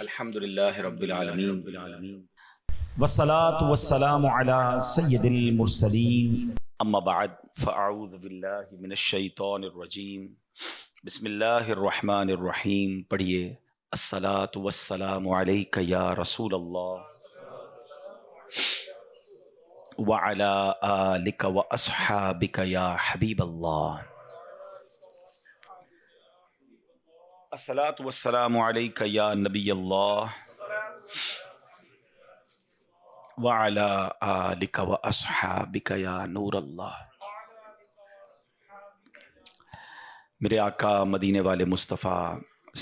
الحمد للہ رب العالمین والصلاة والسلام على سید المرسلین. اما بعد فاعوذ باللہ من الشیطان الرجیم بسم اللہ الرحمن الرحیم. پڑھیے الصلاۃ والسلام علیک یا رسول اللہ وعلی آلک واصحابک یا حبیب اللہ. الصلاۃ والسلام علیک یا نبی اللہ وعلی آلک واصحابک یا نور اللہ. میرے آقا مدینے والے مصطفیٰ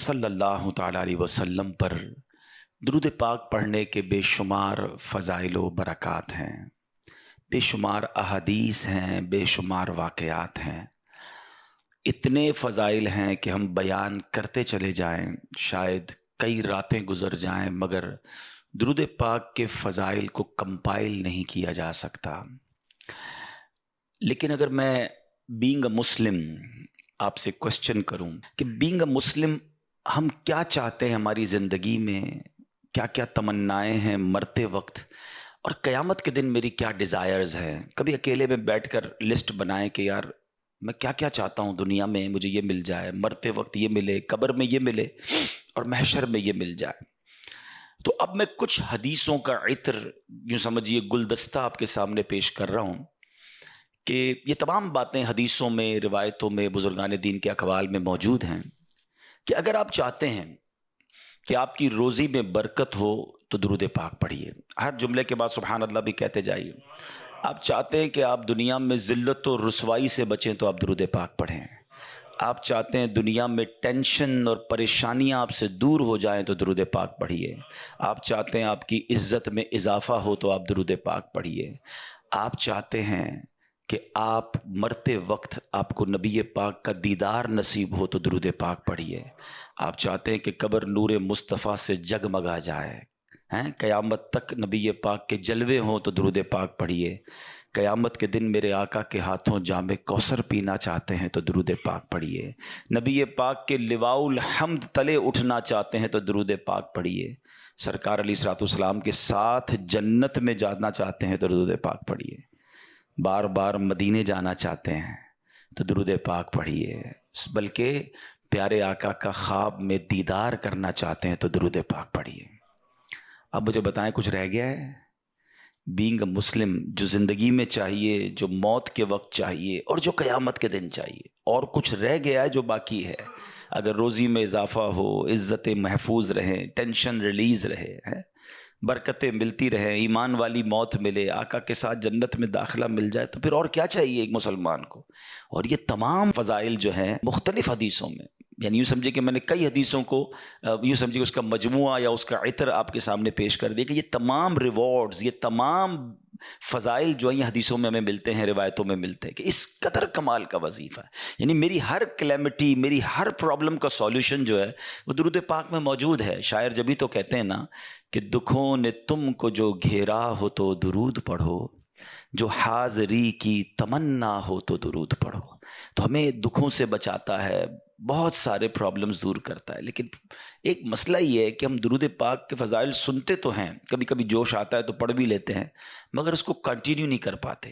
صلی اللہ تعالیٰ علیہ وسلم پر درود پاک پڑھنے کے بے شمار فضائل و برکات ہیں، بے شمار احادیث ہیں، بے شمار واقعات ہیں. اتنے فضائل ہیں کہ ہم بیان کرتے چلے جائیں شاید کئی راتیں گزر جائیں، مگر درود پاک کے فضائل کو کمپائل نہیں کیا جا سکتا. لیکن اگر میں بینگ اے مسلم آپ سے کوشچن کروں کہ بینگ اے مسلم ہم کیا چاہتے ہیں ہماری زندگی میں، کیا کیا تمنائیں ہیں مرتے وقت، اور قیامت کے دن میری کیا ڈیزائرز ہیں. کبھی اکیلے میں بیٹھ کر لسٹ بنائیں کہ یار میں کیا کیا چاہتا ہوں دنیا میں، مجھے یہ مل جائے، مرتے وقت یہ ملے، قبر میں یہ ملے اور محشر میں یہ مل جائے. تو اب میں کچھ حدیثوں کا عطر یوں سمجھیے گلدستہ آپ کے سامنے پیش کر رہا ہوں کہ یہ تمام باتیں حدیثوں میں، روایتوں میں، بزرگان دین کے اقوال میں موجود ہیں کہ اگر آپ چاہتے ہیں کہ آپ کی روزی میں برکت ہو تو درود پاک پڑھیے. ہر جملے کے بعد سبحان اللہ بھی کہتے جائیے. آپ چاہتے ہیں کہ آپ دنیا میں ذلت و رسوائی سے بچیں تو آپ درود پاک پڑھیں. آپ چاہتے ہیں دنیا میں ٹینشن اور پریشانیاں آپ سے دور ہو جائیں تو درود پاک پڑھیے. آپ چاہتے ہیں آپ کی عزت میں اضافہ ہو تو آپ درود پاک پڑھیے. آپ چاہتے ہیں کہ آپ مرتے وقت آپ کو نبی پاک کا دیدار نصیب ہو تو درود پاک پڑھیے. آپ چاہتے ہیں کہ قبر نور مصطفیٰ سے جگمگا جائے، قیامت تک نبی پاک کے جلوے ہوں تو درود پاک پڑھیے. قیامت کے دن میرے آقا کے ہاتھوں جام کوثر پینا چاہتے ہیں تو درود پاک پڑھیے. نبی پاک کے لواء الحمد تلے اٹھنا چاہتے ہیں تو درود پاک پڑھیے. سرکار علیہ الصلوۃ والسلام کے ساتھ جنت میں جانا چاہتے ہیں تو درود پاک پڑھیے. بار بار مدینے جانا چاہتے ہیں تو درود پاک پڑھیے. بلکہ پیارے آقا کا خواب میں دیدار کرنا چاہتے ہیں تو درود پاک پڑھیے. اب مجھے بتائیں کچھ رہ گیا ہے؟ بینگ اے مسلم جو زندگی میں چاہیے، جو موت کے وقت چاہیے اور جو قیامت کے دن چاہیے، اور کچھ رہ گیا ہے جو باقی ہے؟ اگر روزی میں اضافہ ہو، عزتیں محفوظ رہیں، ٹینشن ریلیز رہے، برکتیں ملتی رہیں، ایمان والی موت ملے، آقا کے ساتھ جنت میں داخلہ مل جائے، تو پھر اور کیا چاہیے ایک مسلمان کو؟ اور یہ تمام فضائل جو ہیں مختلف حدیثوں میں، یعنی یوں سمجھے کہ میں نے کئی حدیثوں کو یوں سمجھے کہ اس کا مجموعہ یا اس کا عطر آپ کے سامنے پیش کر دیا کہ یہ تمام ریوارڈز، یہ تمام فضائل جو ہیں یہ حدیثوں میں ہمیں ملتے ہیں، روایتوں میں ملتے ہیں کہ اس قدر کمال کا وظیفہ ہے. یعنی میری ہر کلیمٹی، میری ہر پرابلم کا سولوشن جو ہے وہ درود پاک میں موجود ہے. شاعر جبھی تو کہتے ہیں نا کہ دکھوں نے تم کو جو گھیرا ہو تو درود پڑھو، جو حاضری کی تمنا ہو تو درود پڑھو. تو ہمیں دکھوں سے بچاتا ہے، بہت سارے پرابلمز دور کرتا ہے. لیکن ایک مسئلہ یہ ہے کہ ہم درود پاک کے فضائل سنتے تو ہیں، کبھی کبھی جوش آتا ہے تو پڑھ بھی لیتے ہیں، مگر اس کو کنٹینیو نہیں کر پاتے.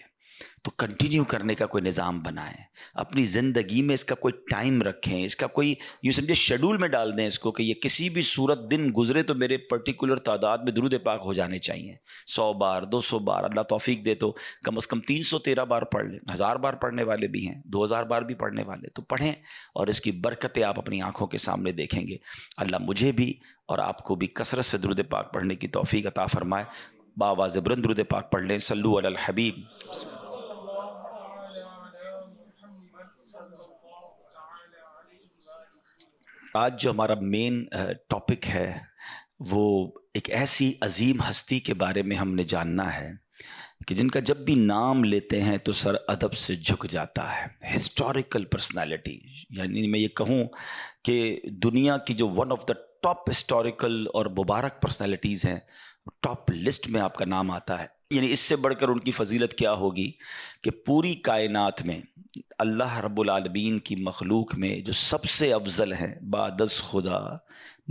تو کنٹینیو کرنے کا کوئی نظام بنائیں، اپنی زندگی میں اس کا کوئی ٹائم رکھیں، اس کا کوئی یوں سمجھے شیڈول میں ڈال دیں اس کو کہ یہ کسی بھی صورت دن گزرے تو میرے پرٹیکولر تعداد میں درود پاک ہو جانے چاہیے. 100 بار، 200 بار، اللہ توفیق دے تو کم از کم 313 بار پڑھ لیں. 1000 بار پڑھنے والے بھی ہیں، 2000 بار بھی پڑھنے والے، تو پڑھیں اور اس کی برکتیں آپ اپنی آنکھوں کے سامنے دیکھیں گے. اللہ مجھے بھی اور آپ کو بھی کثرت سے درود پاک پڑھنے کی توفیق عطا فرمائے. باواز بلند درود پاک پڑھ لیں. صلو علی الحبیب. آج جو ہمارا مین ٹاپک ہے وہ ایک ایسی عظیم ہستی کے بارے میں ہم نے جاننا ہے کہ جن کا جب بھی نام لیتے ہیں تو سر ادب سے جھک جاتا ہے. ہسٹوریکل پرسنالٹی، یعنی میں یہ کہوں کہ دنیا کی جو one of the top historical اور مبارک پرسنالٹیز ہیں، ٹاپ لسٹ میں آپ کا نام آتا ہے. یعنی اس سے بڑھ کر ان کی فضیلت کیا ہوگی کہ پوری کائنات میں اللہ رب العالمین کی مخلوق میں جو سب سے افضل ہیں بعد از خدا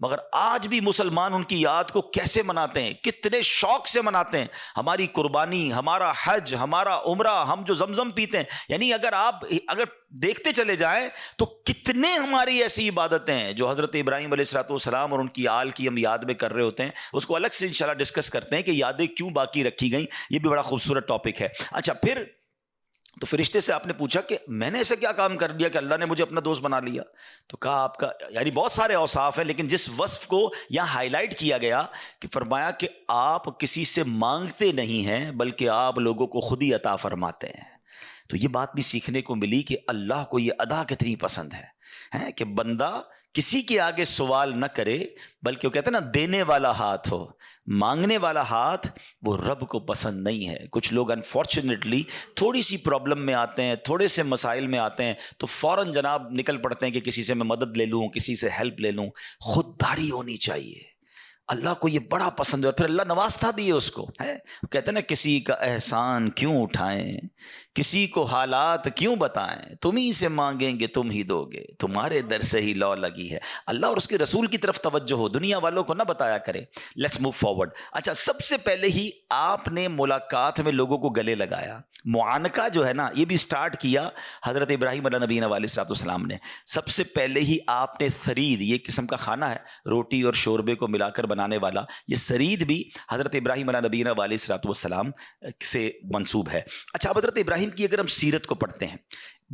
مگر آج بھی مسلمان ان کی یاد کو کیسے مناتے ہیں, کتنے شوق سے مناتے ہیں. ہماری قربانی, ہمارا حج, ہمارا عمرہ, ہم جو زمزم پیتے ہیں, یعنی اگر دیکھتے چلے جائیں تو کتنے ہماری ایسی عبادتیں ہیں جو حضرت ابراہیم علیہ الصلوۃ والسلام اور ان کی آل کی ہم یاد میں کر رہے ہوتے ہیں. اس کو الگ سے انشاءاللہ ڈسکس کرتے ہیں کہ یادیں کیوں باقی رکھی گئیں. یہ بھی بڑا خوبصورت ٹاپک ہے. اچھا, پھر تو فرشتے سے آپ نے پوچھا کہ میں نے ایسا کیا کام کر دیا کہ اللہ نے مجھے اپنا دوست بنا لیا؟ تو کہا آپ کا, یعنی بہت سارے اوصاف ہیں, لیکن جس وصف کو یہاں ہائی لائٹ کیا گیا کہ فرمایا کہ آپ کسی سے مانگتے نہیں ہیں بلکہ آپ لوگوں کو خود ہی عطا فرماتے ہیں. تو یہ بات بھی سیکھنے کو ملی کہ اللہ کو یہ ادا کتنی پسند ہے کہ بندہ کسی کے آگے سوال نہ کرے, بلکہ وہ کہتے ہیں نا دینے والا ہاتھ ہو, مانگنے والا ہاتھ وہ رب کو پسند نہیں ہے. کچھ لوگ انفارچونیٹلی تھوڑی سی پرابلم میں آتے ہیں, تھوڑے سے مسائل میں آتے ہیں تو فوراً جناب نکل پڑتے ہیں کہ کسی سے میں مدد لے لوں, کسی سے ہیلپ لے لوں. خودداری ہونی چاہیے. اللہ کو یہ بڑا پسند ہے, اور پھر اللہ نوازتا بھی ہے اس کو. کہتے ہیں نا کسی کا احسان کیوں اٹھائیں, کسی کو حالات کیوں بتائیں, تم ہی سے مانگیں گے تم ہی دو گے, تمہارے در سے ہی لو لگی ہے. اللہ اور اس کے رسول کی طرف توجہ ہو, دنیا والوں کو نہ بتایا کرے. Let's move forward. اچھا, سب سے پہلے ہی آپ نے ملاقات میں لوگوں کو گلے لگایا. معانقہ جو ہے نا, یہ بھی سٹارٹ کیا حضرت ابراہیم علیہ نبینا علیہ الصلوۃ والسلام نے. سب سے پہلے ہی آپ نے ثرید, یہ قسم کا کھانا ہے روٹی اور شوربے کو ملا کر بنانے والا, یہ ثرید بھی حضرت ابراہیم علیہ نبینا علیہ الصلوۃ والسلام سے منسوب ہے. اچھا, اب حضرت ابراہیم کی اگر ہم سیرت کو پڑھتے ہیں,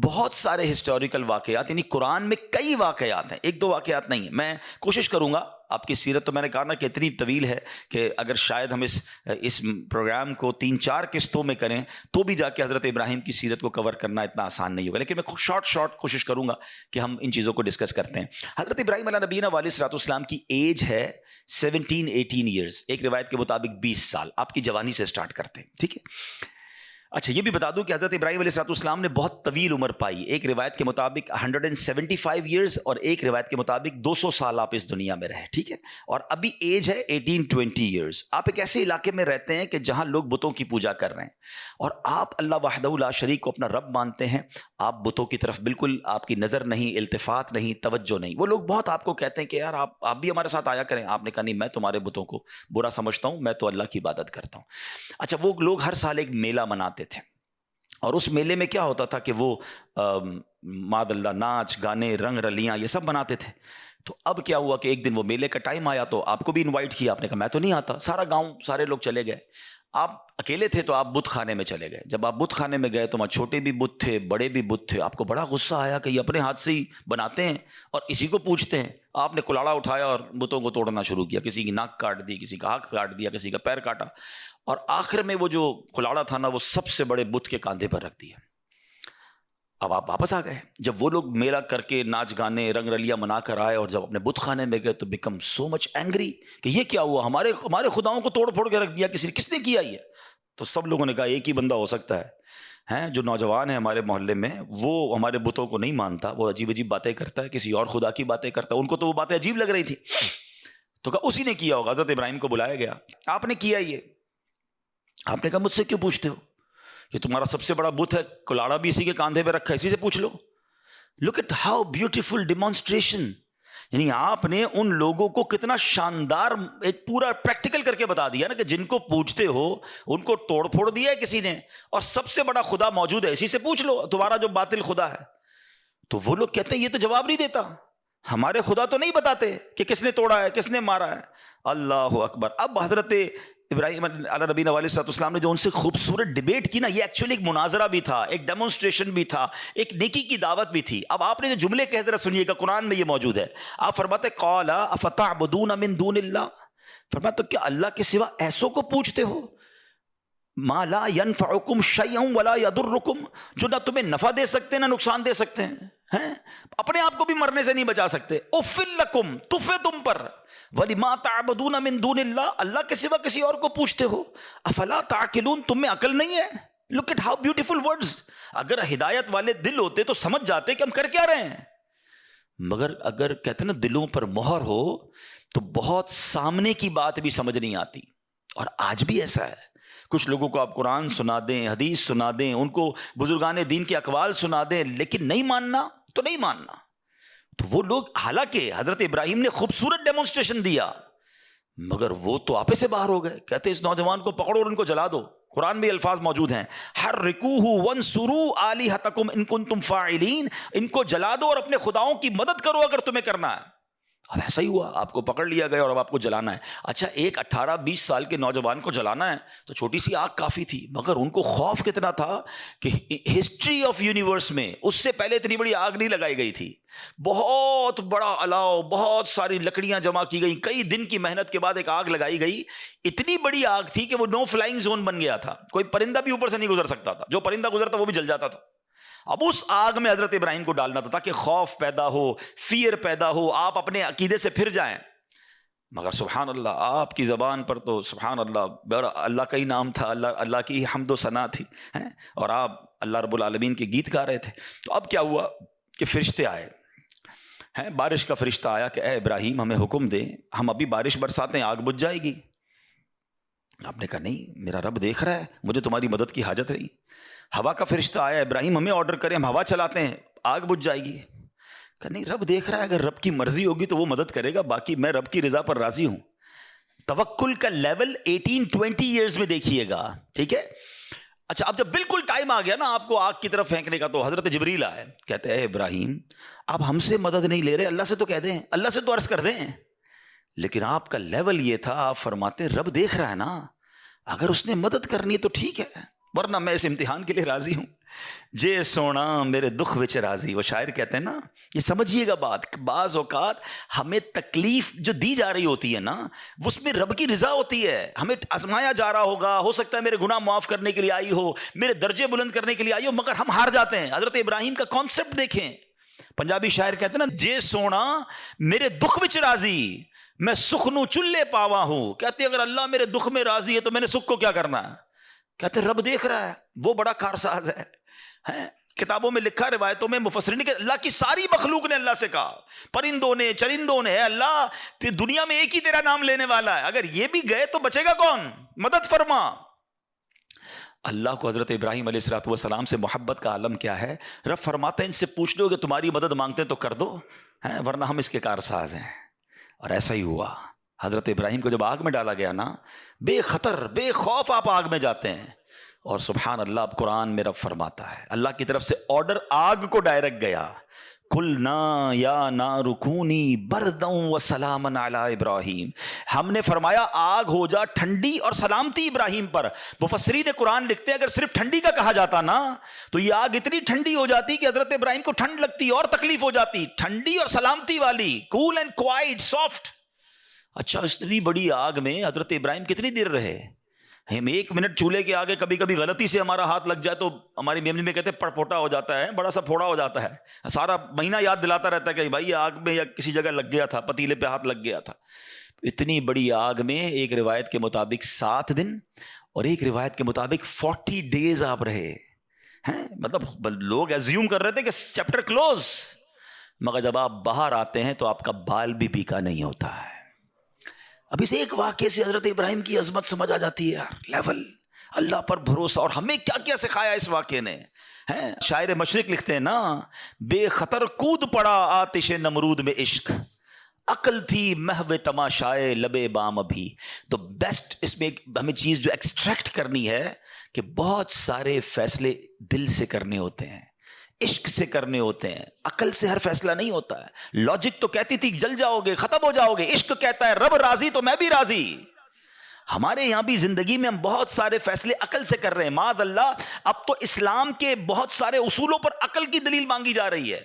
بہت سارے ہسٹوریکل واقعات, یعنی قرآن میں کئی واقعات ہیں, ایک دو واقعات نہیں ہیں. میں کوشش کروں گا, آپ کی سیرت تو میں نے کہا نا کہ اتنی طویل ہے کہ اگر شاید ہم اس پروگرام کو 3-4 قسطوں میں کریں تو بھی جا کے حضرت ابراہیم کی سیرت کو کور کرنا اتنا آسان نہیں ہوگا, لیکن میں شارٹ کوشش کروں گا کہ ہم ان چیزوں کو ڈسکس کرتے ہیں. حضرت ابراہیم علیہ نبینا علیہ الصلوۃ والسلام کی ایج ہے 17-18 ایئرس, ایک روایت کے مطابق 20 سال. آپ کی جوانی سے سٹارٹ کرتے ہیں, ٹھیک ہے. اچھا, یہ بھی بتا دوں کہ حضرت ابراہیم علیہ الصلوۃ والسلام نے بہت طویل عمر پائی. ایک روایت کے مطابق 175 ایئرز اور ایک روایت کے مطابق 200 سال آپ اس دنیا میں رہے, ٹھیک ہے. اور ابھی ایج ہے 18-20 ایئرز. آپ ایک ایسے علاقے میں رہتے ہیں کہ جہاں لوگ بتوں کی پوجا کر رہے ہیں, اور آپ اللہ وحدہ لا شریک کو اپنا رب مانتے ہیں. آپ بتوں کی طرف بالکل آپ کی نظر نہیں, التفات نہیں, توجہ نہیں. وہ لوگ بہت آپ کو کہتے ہیں کہ یار آپ بھی ہمارے ساتھ آیا کریں. آپ نے کہا نہیں, میں تمہارے بتوں کو برا سمجھتا ہوں, میں تو اللہ کی عبادت کرتا ہوں. اچھا, وہ لوگ ہر سال ایک میلہ مناتے تھے, اور اس میلے میں کیا ہوتا تھا کہ وہ ماد اللہ ناچ گانے رنگ رلیاں یہ سب بناتے تھے. تو اب کیا ہوا کہ ایک دن وہ میلے کا ٹائم آیا تو آپ کو بھی انوائٹ کیا. آپ نے کہا میں تو نہیں آتا. سارا گاؤں سارے لوگ چلے گئے, آپ اکیلے تھے تو آپ بت خانے میں چلے گئے. جب آپ بت خانے میں گئے تو وہاں چھوٹے بھی بت تھے, بڑے بھی بت تھے. آپ کو بڑا غصہ آیا کہ یہ اپنے ہاتھ سے ہی بناتے ہیں اور اسی کو پوجتے ہیں. آپ نے کلاڑا اٹھایا اور بتوں کو توڑنا شروع کیا. کسی کی ناک کاٹ دی, کسی کا ہاتھ کاٹ دیا, کسی کا پیر کاٹا, اور آخر میں وہ جو کلاڑا تھا نا وہ سب سے بڑے بت کے کاندھے پر رکھ دیا. اب آپ واپس آ گئے. جب وہ لوگ میلہ کر کے ناچ گانے رنگ رلیاں منا کر آئے اور جب اپنے بت خانے میں گئے تو بیکم سو مچ اینگری کہ یہ کیا ہوا, ہمارے خداؤں کو توڑ پھوڑ کے رکھ دیا, کس نے کیا یہ؟ تو سب لوگوں نے کہا ایک ہی بندہ ہو سکتا ہے جو نوجوان ہے ہمارے محلے میں, وہ ہمارے بتوں کو نہیں مانتا, وہ عجیب عجیب باتیں کرتا ہے, کسی اور خدا کی باتیں کرتا ہے. ان کو تو وہ باتیں عجیب لگ رہی تھی, تو کہا اسی نے کیا ہوگا. حضرت ابراہیم کو بلایا گیا, آپ نے کیا یہ؟ آپ نے کہا مجھ سے کیوں پوچھتے ہو, یہ تمہارا سب سے بڑا بت ہے, کلاڑا بھی اسی کے کاندھے پہ رکھا ہے, اسی سے پوچھ لو. Look at how beautiful demonstration. یعنی آپ نے ان لوگوں کو کتنا شاندار ایک پورا پریکٹیکل کر کے بتا دیا نا کہ جن کو پوچھتے ہو ان کو توڑ پھوڑ دیا ہے کسی نے, اور سب سے بڑا خدا موجود ہے, اسی سے پوچھ لو تمہارا جو باطل خدا ہے. تو وہ لوگ کہتے ہیں یہ تو جواب نہیں دیتا, ہمارے خدا تو نہیں بتاتے کہ کس نے توڑا ہے, کس نے مارا ہے. اللہ اکبر. اب حضرت ابراہیم علیہ نبینا علیہ الصلوۃ والسلام نے جو ان سے خوبصورت ڈیبیٹ کی نا, یہ ایکچولی ایک مناظرہ بھی تھا, ایک ڈیمونسٹریشن بھی تھا, ایک نیکی کی دعوت بھی تھی. اب آپ نے جو جملے کہہ ذرا سنیے گا, قرآن میں یہ موجود ہے. آپ فرماتے قال افتعبدون من دون اللہ, فرمایا تو کیا اللہ کے سوا ایسوں کو پوچھتے ہو, ما لا ينفعکم شیئا ولا یضرکم, جو نہ تمہیں نفع دے سکتے نہ نقصان دے سکتے ہیں, اپنے آپ کو بھی مرنے سے نہیں بچا سکتے. اف لکم, تف ہے تم پر, وَلِمَا تَعْبُدُونَ مِن دُونِ اللَّهِ, اللہ کے سوا کسی اور کو پوچھتے ہو. افلا تعقلون, تم میں عقل نہیں ہے. Look at how beautiful words. اگر ہدایت والے دل ہوتے تو سمجھ جاتے کہ ہم کر کیا رہے ہیں, مگر اگر کہتے ہیں نا دلوں پر مہر ہو تو بہت سامنے کی بات بھی سمجھ نہیں آتی. اور آج بھی ایسا ہے, کچھ لوگوں کو آپ قرآن سنا دیں, حدیث سنا دیں, ان کو بزرگان دین کے اقوال سنا دیں, لیکن نہیں ماننا تو نہیں ماننا. تو وہ لوگ، حالانکہ حضرت ابراہیم نے خوبصورت ڈیمونسٹریشن دیا، مگر وہ تو آپے سے باہر ہو گئے. کہتے اس نوجوان کو پکڑو اور ان کو جلا دو. قرآن میں الفاظ موجود ہیں، حرکوہ وانصروا آلہتکم ان کنتم فاعلین، ان کو جلا دو اور اپنے خداؤں کی مدد کرو اگر تمہیں کرنا ہے. اب ایسا ہی ہوا، آپ کو پکڑ لیا گیا اور اب آپ کو جلانا ہے. اچھا، ایک 18-20 سال کے نوجوان کو جلانا ہے تو چھوٹی سی آگ کافی تھی، مگر ان کو خوف کتنا تھا کہ ہسٹری آف یونیورس میں اس سے پہلے اتنی بڑی آگ نہیں لگائی گئی تھی. بہت بڑا الاؤ، بہت ساری لکڑیاں جمع کی گئی، کئی دن کی محنت کے بعد ایک آگ لگائی گئی. اتنی بڑی آگ تھی کہ وہ نو فلائنگ زون بن گیا تھا، کوئی پرندہ بھی اوپر سے نہیں گزر سکتا تھا، جو پرندہ گزرتا وہ بھی جل جاتا تھا. اب اس آگ میں حضرت ابراہیم کو ڈالنا تھا تاکہ خوف پیدا ہو، فیئر پیدا ہو، آپ اپنے عقیدے سے پھر جائیں. مگر سبحان اللہ، آپ کی زبان پر تو سبحان اللہ، بڑا اللہ کا ہی نام تھا، اللہ کی حمد و ثنا تھی، اور آپ اللہ رب العالمین کے گیت گا رہے تھے. تو اب کیا ہوا کہ فرشتے آئے ہیں، بارش کا فرشتہ آیا کہ اے ابراہیم ہمیں حکم دے، ہم ابھی بارش برساتے ہیں آگ بجھ جائے گی. آپ نے کہا نہیں، میرا رب دیکھ رہا ہے، مجھے تمہاری مدد کی حاجت رہی. ہوا کا فرشتہ آیا، ابراہیم ہمیں آرڈر کریں، ہم ہوا چلاتے ہیں آگ بجھ جائے گی. کہ نہیں، رب دیکھ رہا ہے، اگر رب کی مرضی ہوگی تو وہ مدد کرے گا، باقی میں رب کی رضا پر راضی ہوں. توکل کا لیول 18-20 ایئرز میں دیکھیے گا، ٹھیک ہے. اچھا، اب جب بالکل ٹائم آ گیا نا آپ کو آگ کی طرف پھینکنے کا، تو حضرت جبریل آئے، کہتے ہیں اے ابراہیم آپ ہم سے مدد نہیں لے رہے، اللہ سے تو کہہ دیں، اللہ سے تو عرض کر دیں. لیکن آپ کا لیول یہ تھا، آپ فرماتے ہیں رب دیکھ رہا ہے نا، اگر اس نے مدد کرنی ہے تو ٹھیک ہے، ورنہ میں اس امتحان کے لیے راضی ہوں. جے سونا میرے دکھ وچ راضی. وہ شاعر کہتے ہیں نا، یہ سمجھیے گا بات، بعض اوقات ہمیں تکلیف جو دی جا رہی ہوتی ہے نا، اس میں رب کی رضا ہوتی ہے. ہمیں آزمایا جا رہا ہوگا، ہو سکتا ہے میرے گناہ معاف کرنے کے لیے آئی ہو، میرے درجے بلند کرنے کے لیے آئی ہو، مگر ہم ہار جاتے ہیں. حضرت ابراہیم کا کانسیپٹ دیکھیں. پنجابی شاعر کہتے ہیں نا، جے سونا میرے دکھ وچ راضی، میں سکھ نو چلے پاوا ہوں. کہتے ہیں اگر اللہ میرے دکھ میں راضی ہے تو میں نے سکھ کو کیا کرنا ہے. کہتے رب دیکھ رہا ہے، وہ بڑا کارساز ہے. کتابوں میں لکھا، روایتوں میں مفسرین کہ اللہ کی ساری مخلوق نے اللہ سے کہا، پرندوں نے، چرندوں نے، اللہ دنیا میں ایک ہی تیرا نام لینے والا ہے، اگر یہ بھی گئے تو بچے گا کون، مدد فرما. اللہ کو حضرت ابراہیم علیہ السلام سے محبت کا عالم کیا ہے. رب فرماتے ہیں ان سے پوچھ لو کہ تمہاری مدد مانگتے ہیں تو کر دو، ورنہ ہم اس کے کارساز ہیں. اور ایسا ہی ہوا. حضرت ابراہیم کو جب آگ میں ڈالا گیا نا، بے خطر بے خوف آپ آگ میں جاتے ہیں. اور سبحان اللہ، اب قرآن میں رب فرماتا ہے، اللہ کی طرف سے آرڈر آگ کو ڈائریکٹ گیا، قُلْنَا يَا نَارُ كُونِي بَرْدًا وَسَلَامًا عَلَىٰ ابراہیم. ہم نے فرمایا آگ ہو جا ٹھنڈی اور سلامتی ابراہیم پر. مفسرین قرآن لکھتے ہیں اگر صرف ٹھنڈی کا کہا جاتا نا تو یہ آگ اتنی ٹھنڈی ہو جاتی کہ حضرت ابراہیم کو ٹھنڈ لگتی اور تکلیف ہو جاتی. ٹھنڈی اور سلامتی والی، کول اینڈ کوائٹ، سافٹ. اچھا، اتنی بڑی آگ میں حضرت ابراہیم کتنی دیر رہے. ہم 1 منٹ چولہے کے آگے کبھی کبھی غلطی سے ہمارا ہاتھ لگ جائے تو ہماری میموری میں کہتے ہیں پڑپوٹا ہو جاتا ہے، بڑا سا پھوڑا ہو جاتا ہے، سارا مہینہ یاد دلاتا رہتا ہے کہ بھائی آگ میں یا کسی جگہ لگ گیا تھا، پتیلے پہ ہاتھ لگ گیا تھا. اتنی بڑی آگ میں ایک روایت کے مطابق 7 دن اور ایک روایت کے مطابق 40 ڈیز آپ رہے ہیں. مطلب لوگ ایزیوم کر رہے تھے کہ چیپٹر کلوز، مگر جب آپ باہر آتے ہیں تو آپ کا بال بھی بیکا نہیں ہوتا ہے. اب اس ایک واقعے سے حضرت ابراہیم کی عظمت سمجھ آ جاتی ہے یار. لیول، اللہ پر بھروسہ، اور ہمیں کیا کیا سکھایا اس واقعے نے. شاعر مشرق لکھتے ہیں نا، بے خطر کود پڑا آتش نمرود میں عشق، عقل تھی محو تماشائے لبے بام ابھی. تو بیسٹ اس میں ہمیں چیز جو ایکسٹریکٹ کرنی ہے کہ بہت سارے فیصلے دل سے کرنے ہوتے ہیں، عشق سے کرنے ہوتے ہیں. عقل سے ہر فیصلہ نہیں ہوتا ہے. لاجک تو کہتی تھی جل جاؤ گے، ختم ہو جاؤ گے. عشق کہتا ہے رب راضی تو میں بھی راضی. ہمارے یہاں بھی زندگی میں ہم بہت سارے فیصلے عقل سے کر رہے ہیں. معاذ اللہ، اب تو اسلام کے بہت سارے اصولوں پر عقل کی دلیل مانگی جا رہی ہے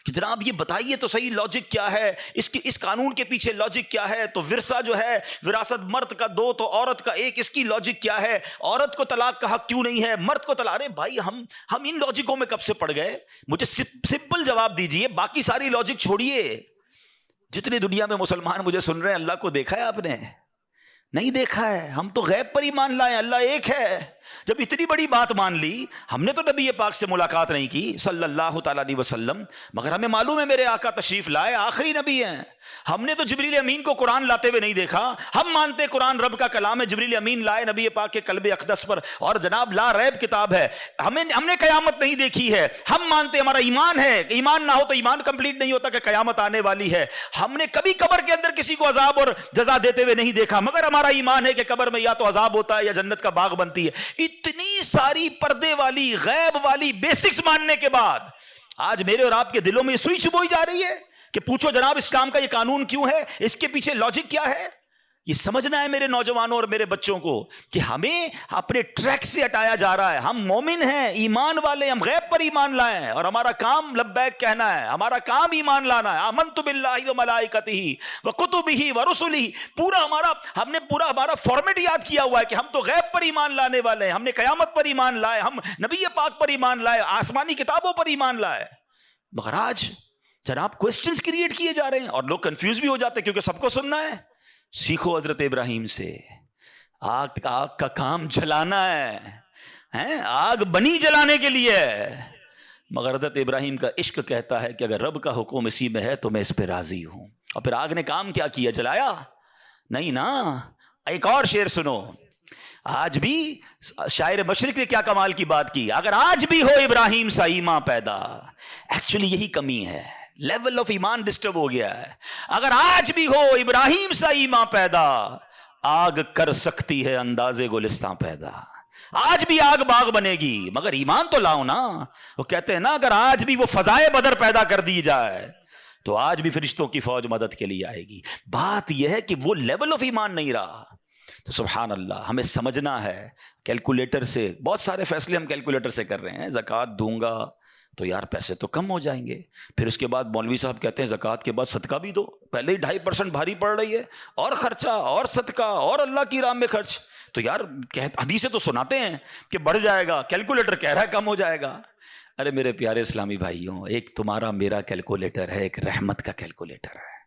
کہ جناب یہ بتائیے تو صحیح لاجک کیا ہے، اس قانون کے پیچھے لاجک کیا ہے. تو ورثہ جو ہے، وراثت مرد کا 2 تو عورت کا 1، اس کی لاجک کیا ہے. عورت کو طلاق کا حق کیوں نہیں ہے، مرد کو طلاق. ارے بھائی، ہم ان لاجکوں میں کب سے پڑ گئے. مجھے سمپل جواب دیجئے، باقی ساری لاجک چھوڑیے. جتنے دنیا میں مسلمان مجھے سن رہے ہیں، اللہ کو دیکھا ہے آپ نے؟ نہیں دیکھا ہے. ہم تو غیب پر ایمان لائے, اللہ ایک ہے. جب اتنی بڑی بات مان لی, ہم نے تو نبی پاک سے ملاقات نہیں کی صلی اللہ تعالیٰ علیہ وسلم, مگر ہمیں معلوم ہے میرے آقا تشریف لائے, آخری نبی ہیں. ہم نے تو جبریل امین کو قرآن لاتے ہوئے نہیں دیکھا. ہم مانتے قرآن رب کا کلام ہے, جبریل امین لائے نبی پاک کے قلب اقدس پر, اور جناب لا ریب کتاب ہے. ہم نے قیامت نہیں دیکھی ہے. ہم مانتے, ہمارا ایمان ہے, ایمان نہ ہو تو ایمان کمپلیٹ نہیں ہوتا کہ قیامت آنے والی ہے. ہم نے کبھی قبر کے اندر کسی کو عذاب اور جزا دیتے ہوئے نہیں دیکھا, مگر ہمارا ایمان ہے کہ قبر میں یا تو عذاب ہوتا ہے یا جنت کا باغ بنتی ہے. اتنی ساری پردے والی غیب والی بیسکس ماننے کے بعد آج میرے اور آپ کے دلوں میں یہ سوئی چبوئی جا رہی ہے کہ پوچھو جناب اسلام کا یہ قانون کیوں ہے, اس کے پیچھے لاجک کیا ہے. یہ سمجھنا ہے میرے نوجوانوں اور میرے بچوں کو کہ ہمیں اپنے ٹریک سے ہٹایا جا رہا ہے. ہم مومن ہیں, ایمان والے, ہم غیب پر ایمان لائے ہیں, اور ہمارا کام لبیک کہنا ہے, ہمارا کام ایمان لانا ہے. آمنت باللہ و ملائکتہ و کتبہ و رسلہ, پورا ہم نے پورا ہمارا فارمیٹ یاد کیا ہوا ہے کہ ہم تو غیب پر ایمان لانے والے ہیں. ہم نے قیامت پر ایمان لائے, ہم نبی پاک پر ایمان لائے, آسمانی کتابوں پر ایمان لائے. مگر آج جناب کوسچنز کریٹ کیے جا رہے ہیں اور لوگ کنفیوز بھی ہو جاتے ہیں کیونکہ سب کو سننا ہے. سیکھو حضرت ابراہیم سے, آگ کا کام جلانا ہے, آگ بنی جلانے کے لیے ہے. مگر حضرت ابراہیم کا عشق کہتا ہے کہ اگر رب کا حکم اسی میں ہے تو میں اس پہ راضی ہوں. اور پھر آگ نے کام کیا کیا, جلایا نہیں نا. ایک اور شعر سنو, آج بھی شاعر مشرق نے کیا کمال کی بات کی, اگر آج بھی ہو ابراہیم سا ایمان پیدا. ایکچولی یہی کمی ہے, لیول آف ایمان ڈسٹرب ہو گیا ہے. اگر آج بھی ہو ابراہیم سا ایمان پیدا, آگ کر سکتی ہے انداز گلستان پیدا. آج بھی آگ باغ بنے گی مگر ایمان تو لاؤ نا. وہ کہتے ہیں نا اگر آج بھی وہ فضائے بدر پیدا کر دی جائے تو آج بھی فرشتوں کی فوج مدد کے لیے آئے گی. بات یہ ہے کہ وہ لیول آف ایمان نہیں رہا. تو سبحان اللہ, ہمیں سمجھنا ہے کیلکولیٹر سے, بہت سارے فیصلے ہم کیلکولیٹر سے کر رہے ہیں. زکوٰۃ دوں گا تو یار پیسے تو کم ہو جائیں گے, پھر اس کے بعد مولوی صاحب کہتے ہیں زکوٰۃ کے بعد صدقہ بھی دو, پہلے ہی 2.5% بھاری پڑ رہی ہے, اور خرچہ اور صدقہ اور اللہ کی راہ میں خرچ. تو یار حدیثیں تو سناتے ہیں کہ بڑھ جائے گا, کیلکولیٹر کہہ رہا ہے کم ہو جائے گا. ارے میرے پیارے اسلامی بھائیوں, ایک تمہارا میرا کیلکولیٹر ہے, ایک رحمت کا کیلکولیٹر ہے.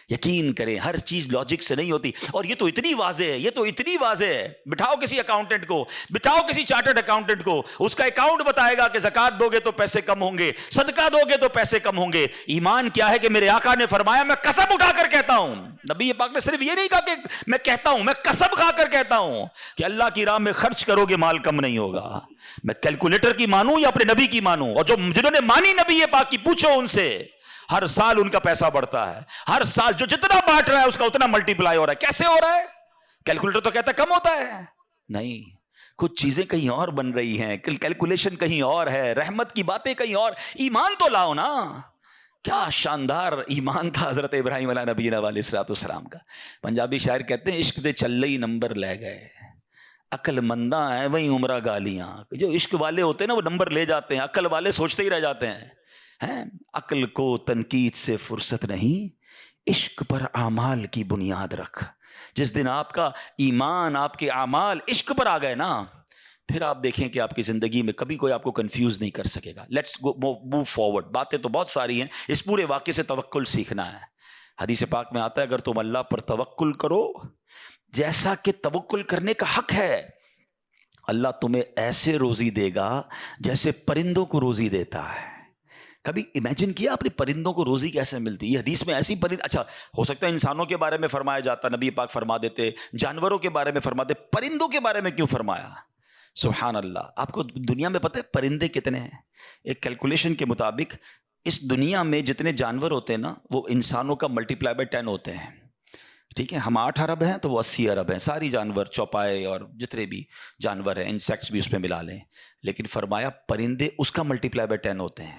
یقین کریں ہر چیز لاجک سے نہیں ہوتی. اور یہ تو اتنی واضح ہے, یہ تو اتنی واضح ہے. بٹھاؤ کسی اکاؤنٹنٹ کو, بٹھاؤ کسی چارٹرڈ اکاؤنٹنٹ کو, اس کا اکاؤنٹ بتائے گا کہ زکوٰۃ دو گے تو پیسے کم ہوں گے, صدقہ دو گے تو پیسے کم ہوں گے. ایمان کیا ہے کہ میرے آقا نے فرمایا, میں قسم اٹھا کر کہتا ہوں, نبی پاک نے صرف یہ نہیں کہا کہ میں کہتا ہوں, میں قسم کھا کر کہتا ہوں کہ اللہ کی راہ میں خرچ کرو گے مال کم نہیں ہوگا. میں کیلکولیٹر کی مانوں یا اپنے نبی کی مانوں؟ اور جو جنہوں نے مانی نبی پاک کی, پوچھو ان سے, ہر سال ان کا پیسہ بڑھتا ہے. ہر سال جو جتنا بانٹ رہا ہے اس کا اتنا ملٹیپلائی ہو رہا ہے. کیسے ہو رہا ہے؟ کیلکولیٹر تو کہتا ہے کم ہوتا ہے. نہیں, کچھ چیزیں کہیں اور بن رہی ہیں, کیلکولیشن کہیں اور ہے, رحمت کی باتیں کہیں اور. ایمان تو لاؤ نا. کیا شاندار ایمان تھا حضرت ابراہیم علیہ نبینا علیہ الصلوۃ والسلام کا. پنجابی شاعر کہتے ہیں عشق دے چل ہی نمبر لے گئے, عقل منداں ہیں وہیں عمرہ گالیاں. جو عشق والے ہوتے ہیں نا وہ نمبر لے جاتے ہیں, عقل والے سوچتے ہی رہ جاتے ہیں. عقل کو تنقید سے فرصت نہیں, عشق پر اعمال کی بنیاد رکھ. جس دن آپ کا ایمان, آپ کے اعمال عشق پر آ گئے نا, پھر آپ دیکھیں کہ آپ کی زندگی میں کبھی کوئی آپ کو کنفیوز نہیں کر سکے گا. Let's move forward. باتیں تو بہت ساری ہیں, اس پورے واقعے سے توکل سیکھنا ہے. حدیث پاک میں آتا ہے اگر تم اللہ پر توکل کرو جیسا کہ توکل کرنے کا حق ہے, اللہ تمہیں ایسے روزی دے گا جیسے پرندوں کو روزی دیتا ہے. کبھی امیجن کیا آپ نے پرندوں کو روزی کیسے ملتی؟ یہ حدیث میں ایسی پرند, اچھا ہو سکتا ہے انسانوں کے بارے میں فرمایا جاتا, نبی پاک فرما دیتے, جانوروں کے بارے میں فرما دیتے, پرندوں کے بارے میں کیوں فرمایا؟ سبحان اللہ. آپ کو دنیا میں پتہ ہے پرندے کتنے ہیں؟ ایک کیلکولیشن کے مطابق اس دنیا میں جتنے جانور ہوتے ہیں نا وہ انسانوں کا ملٹیپلائی بائی 10 ہوتے ہیں. ٹھیک ہے, ہم 8 ارب ہیں تو وہ 80 ارب ہیں. ساری جانور, چوپائے اور جتنے بھی جانور ہیں, انسیکٹس بھی اس میں ملا لیں. لیکن فرمایا پرندے اس کا ملٹیپلائی بائی 10 ہوتے ہیں.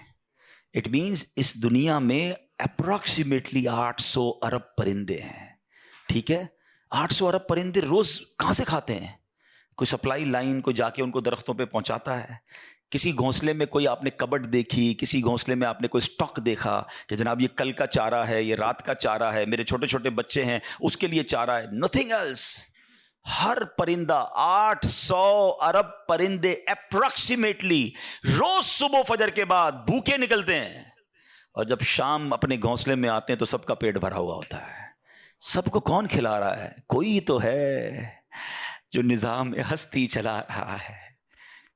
اٹ مینس اس دنیا میں اپروکسیمیٹلی 800 ارب پرندے ہیں. ٹھیک ہے, 800 ارب پرندے روز کہاں سے کھاتے ہیں؟ کوئی سپلائی لائن کو جا کے ان کو درختوں پہ پہنچاتا ہے. کسی گھونسلے میں کوئی آپ نے کبڈ دیکھی, کسی گھونسلے میں آپ نے کوئی سٹاک دیکھا کہ جناب یہ کل کا چارہ ہے, یہ رات کا چارہ ہے, میرے چھوٹے چھوٹے بچے ہیں اس کے لیے چارہ ہے. Nothing else. ہر پرندہ 800 ارب پرندے اپروکسیمیٹلی روز صبح فجر کے بعد بھوکے نکلتے ہیں, اور جب شام اپنے گھونسلے میں آتے ہیں تو سب کا پیٹ بھرا ہوا ہوتا ہے. سب کو کون کھلا رہا ہے؟ کوئی تو ہے جو نظام ہستی چلا رہا ہے،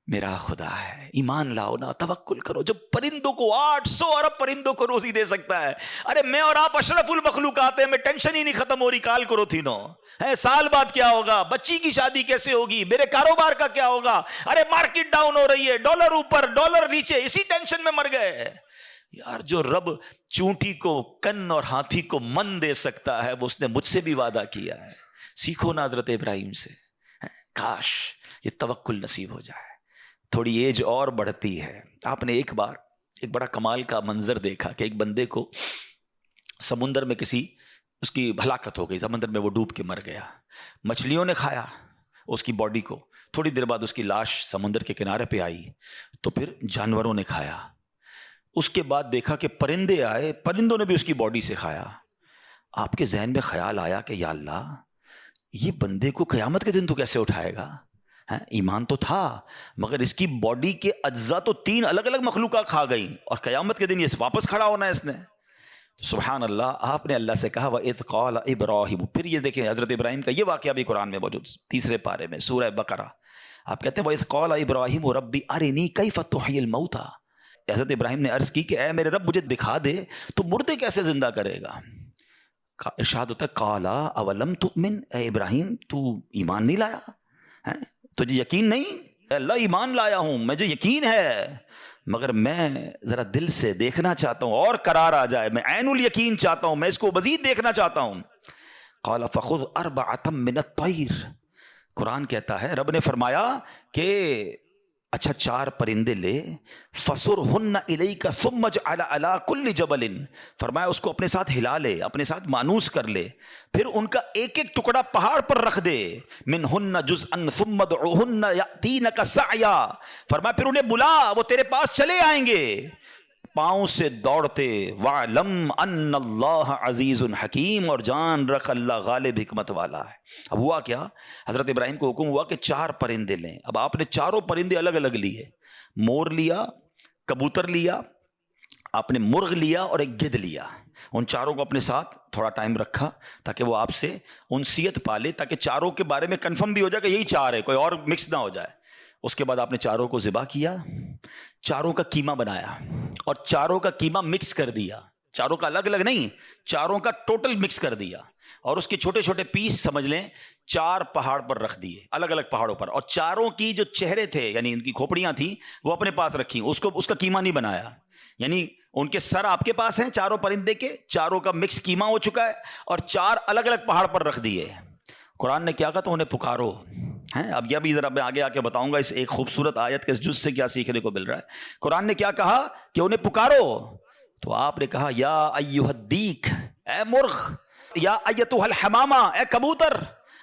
میرا خدا ہے۔ ایمان لاؤ نا، توکل کرو۔ جب پرندوں کو 800 ارب پرندوں کو روزی دے سکتا ہے، ارے میں اور آپ اشرف المخلوقات ہیں، میں ٹینشن ہی نہیں ختم ہو رہی، کال کرو تھی نو ہے، سال بعد کیا ہوگا، بچی کی شادی کیسے ہوگی، میرے کاروبار کا کیا ہوگا، ارے مارکیٹ ڈاؤن ہو رہی ہے، ڈالر اوپر ڈالر نیچے، اسی ٹینشن میں مر گئے۔ یار جو رب چونٹی کو کن اور ہاتھی کو من دے سکتا ہے، وہ اس نے مجھ سے بھی وعدہ کیا ہے۔ سیکھو نا حضرت ابراہیم سے، کاش یہ توکل نصیب ہو جائے۔ تھوڑی ایج اور بڑھتی ہے، آپ نے ایک بار ایک بڑا کمال کا منظر دیکھا کہ ایک بندے کو سمندر میں اس کی ہلاکت ہو گئی، سمندر میں وہ ڈوب کے مر گیا، مچھلیوں نے کھایا اس کی باڈی کو، تھوڑی دیر بعد اس کی لاش سمندر کے کنارے پہ آئی، تو پھر جانوروں نے کھایا، اس کے بعد دیکھا کہ پرندے آئے، پرندوں نے بھی اس کی باڈی سے کھایا۔ آپ کے ذہن میں خیال آیا کہ یا اللہ، یہ بندے کو قیامت کے دن تو کیسے اٹھائے گا؟ ایمان تو تھا، مگر اس کی باڈی کے اجزاء تو 3 الگ الگ مخلوقات کھا گئیں، اور قیامت کے دن یہ واپس کھڑا ہونا ہے اس نے۔ سبحان اللہ، آپ نے اللہ سے کہا وَإِذْ قَالَ إِبْرَاهِيمُ۔ پھر یہ دیکھیں حضرت ابراہیم کا یہ واقعہ بھی قرآن میں موجود، 3 پارے میں سورہ بقرہ۔ آپ کہتے ہیں وَإِذْ قَالَ إِبْرَاهِيمُ رَبِّ أَرِنِي كَيْفَ تُحْيِي الْمَوْتَى۔ حضرت ابراہیم نے عرض کی کہ اے میرے رب، مجھے دکھا دے تو مردے کیسے زندہ کرے گا۔ ارشاد ہوتا ہے قَالَ أَوَلَمْ تُؤْمِنْ، اے ابراہیم تو ایمان نہیں لایا؟ تجھے یقین نہیں؟ اللہ ایمان لایا ہوں، مجھے یقین ہے، مگر میں ذرا دل سے دیکھنا چاہتا ہوں، اور قرار آ جائے، میں عین الیقین چاہتا ہوں، میں اس کو مزید دیکھنا چاہتا ہوں۔ قال فخذ 4 من الطیر، قرآن کہتا ہے رب نے فرمایا کہ اچھا 4 پرندے لے، فَصُرْهُنَّ إِلَيْكَ ثُمَّ اجْعَلْ عَلَىٰ كُلِّ جَبَلٍ، فرمایا اس کو اپنے ساتھ ہلا لے، اپنے ساتھ مانوس کر لے، پھر ان کا ایک ایک ٹکڑا پہاڑ پر رکھ دے، مِنْهُنَّ جُزْءًا ثُمَّ ادْعُهُنَّ يَأْتِينَكَ سَعْيًا، فرمایا پھر انہیں بلا، وہ تیرے پاس چلے آئیں گے پاؤں سے دوڑتے، وَعْلَمْ أَنَّ اللَّهَ عَزِيزٌ حَكِيمٌ، اور جان رکھ اللہ غالب حکمت والا ہے۔ اب ہوا کیا، حضرت ابراہیم کو حکم ہوا کہ 4 پرندے لیں۔ اب آپ نے 4 پرندے الگ الگ لیے، مور لیا، کبوتر لیا، آپ نے مرغ لیا اور ایک گدھ لیا۔ ان 4 کو اپنے ساتھ تھوڑا ٹائم رکھا تاکہ وہ آپ سے انسیت پالے، تاکہ 4 کے بارے میں کنفرم بھی ہو جائے کہ یہی 4 ہے، کوئی اور مکس نہ ہو جائے۔ اس کے بعد آپ نے 4 کو ذبح کیا، 4 کا قیمہ بنایا اور 4 کا قیمہ مکس کر دیا، 4 کا الگ الگ نہیں، 4 کا ٹوٹل مکس کر دیا، اور اس کے چھوٹے چھوٹے پیس سمجھ لیں 4 پہاڑ پر رکھ دیے، الگ الگ پہاڑوں پر، اور 4 کی جو چہرے تھے یعنی ان کی کھوپڑیاں تھیں وہ اپنے پاس رکھی، اس کا قیمہ نہیں بنایا، یعنی ان کے سر آپ کے پاس ہیں 4 پرندے کے، 4 کا مکس قیمہ ہو چکا ہے، اور 4 الگ الگ پہاڑ پر رکھ دیے۔ قرآن نے کیا کہا تو انہیں پکارو ہیں۔ اب یہ بھی ذرا میں آگے آ کے بتاؤں گا اس ایک خوبصورت آیت کے اس جز سے کیا سیکھنے کو مل رہا ہے۔ قرآن نے کیا کہا کہ انہیں پکارو، تو آپ نے کہا یا ایھا الدیک، اے مرغ، یا ایتھا الحمامہ، اے کبوتر،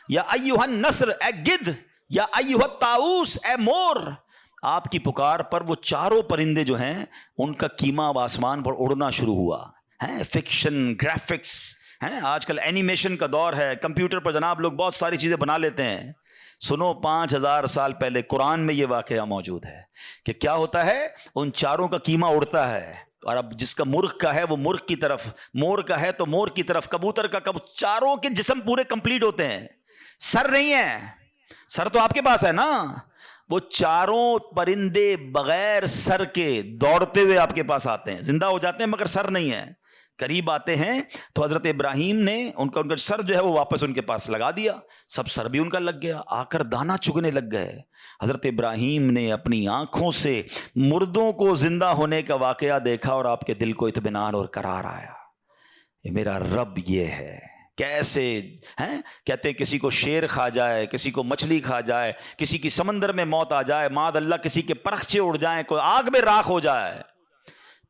یا ایھا النسر، اے گدھ، یا ایھا الطاؤس، اے مور۔ آپ کی پکار پر وہ 4 پرندے جو ہیں ان کا قیمہ اب آسمان پر اڑنا شروع ہوا ہے۔ فکشن، گرافکس ہیں، آج کل اینیمیشن کا دور ہے، کمپیوٹر پر جناب لوگ بہت ساری چیزیں بنا لیتے ہیں۔ سنو 5000 سال پہلے قرآن میں یہ واقعہ موجود ہے کہ کیا ہوتا ہے، ان 4 کا قیمہ اڑتا ہے، اور اب جس کا مرغ کا ہے وہ مرغ کی طرف، مور کا ہے تو مور کی طرف، کبوتر کا 4 کے جسم پورے کمپلیٹ ہوتے ہیں، سر نہیں ہے، سر تو آپ کے پاس ہے نا، وہ 4 پرندے بغیر سر کے دوڑتے ہوئے آپ کے پاس آتے ہیں، زندہ ہو جاتے ہیں مگر سر نہیں ہے، قریب آتے ہیں تو حضرت ابراہیم نے ان کا سر جو ہے وہ واپس ان کے پاس لگا دیا، سب سر بھی ان کا لگ گیا، آ کر دانا چگنے لگ گئے۔ حضرت ابراہیم نے اپنی آنکھوں سے مردوں کو زندہ ہونے کا واقعہ دیکھا اور آپ کے دل کو اطمینان اور قرار آیا، یہ میرا رب یہ ہے۔ کیسے ہیں کہتے ہیں کسی کو شیر کھا جائے، کسی کو مچھلی کھا جائے، کسی کی سمندر میں موت آ جائے، معاذ اللہ کسی کے پرخچے اڑ جائیں، کوئی آگ میں راکھ ہو جائے،